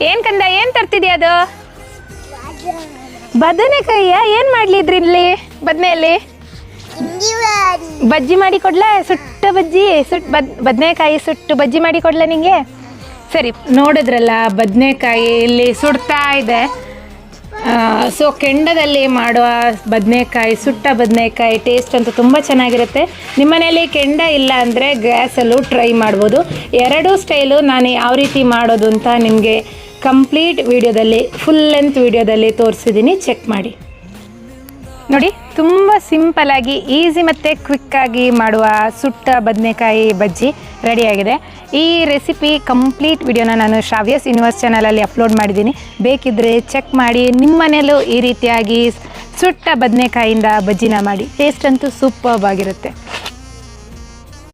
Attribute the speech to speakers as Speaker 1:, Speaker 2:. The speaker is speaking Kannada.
Speaker 1: ಏನು ಕಂದ ಏನು ತರ್ತಿದ್ಯಾ ಅದು? ಬದನೆಕಾಯಿಯ? ಏನು ಮಾಡಲಿ ಇದ್ರಲ್ಲಿ ಬದನೆಯಲ್ಲಿ? ಬಜ್ಜಿ ಮಾಡಿ ಕೊಡ್ಲಾ? ಸುಟ್ಟ ಬಜ್ಜಿ, ಬದನೆಕಾಯಿ ಸುಟ್ಟು ಬಜ್ಜಿ ಮಾಡಿ ಕೊಡ್ಲಾ ನಿಂಗೆ? ಸರಿ, ನೋಡಿದ್ರಲ್ಲ ಬದನೆಕಾಯಿ ಇಲ್ಲಿ ಸುಡ್ತಾ ಇದೆ. ಸೊ ಕೆಂಡದಲ್ಲಿ ಮಾಡುವ ಬದನೆಕಾಯಿ, ಸುಟ್ಟ ಬದನೆಕಾಯಿ ಟೇಸ್ಟ್ ಅಂತೂ ತುಂಬ ಚೆನ್ನಾಗಿರುತ್ತೆ. ನಿಮ್ಮನೇಲಿ ಕೆಂಡ ಇಲ್ಲ ಅಂದರೆ ಗ್ಯಾಸಲ್ಲೂ ಟ್ರೈ ಮಾಡ್ಬೋದು. ಎರಡೂ ಸ್ಟೈಲು ನಾನು ಯಾವ ರೀತಿ ಮಾಡೋದು ಅಂತ ನಿಮಗೆ ಕಂಪ್ಲೀಟ್ ವಿಡಿಯೋದಲ್ಲಿ, ಫುಲ್ ಲೆಂತ್ ವಿಡಿಯೋದಲ್ಲಿ ತೋರಿಸಿದ್ದೀನಿ, ಚೆಕ್ ಮಾಡಿ ನೋಡಿ. ತುಂಬ ಸಿಂಪಲ್ಲಾಗಿ, ಈಸಿ ಮತ್ತು ಕ್ವಿಕ್ಕಾಗಿ ಮಾಡುವ ಸುಟ್ಟ ಬದನೆಕಾಯಿ ಬಜ್ಜಿ ರೆಡಿಯಾಗಿದೆ. ಈ ರೆಸಿಪಿ ಕಂಪ್ಲೀಟ್ ವಿಡಿಯೋನ ನಾನು ಶ್ರಾವ್ಯಸ್ ಯೂನಿವರ್ಸ್ ಚಾನಲಲ್ಲಿ ಅಪ್ಲೋಡ್ ಮಾಡಿದ್ದೀನಿ. ಬೇಕಿದ್ದರೆ ಚೆಕ್ ಮಾಡಿ. ನಿಮ್ಮ ಮನೆಯಲ್ಲೂ ಈ ರೀತಿಯಾಗಿ ಸುಟ್ಟ ಬದನೆಕಾಯಿಂದ ಬಜ್ಜಿನ ಮಾಡಿ. ಟೇಸ್ಟ್ ಅಂತೂ ಸೂಪರ್ಬ್ ಆಗಿರುತ್ತೆ.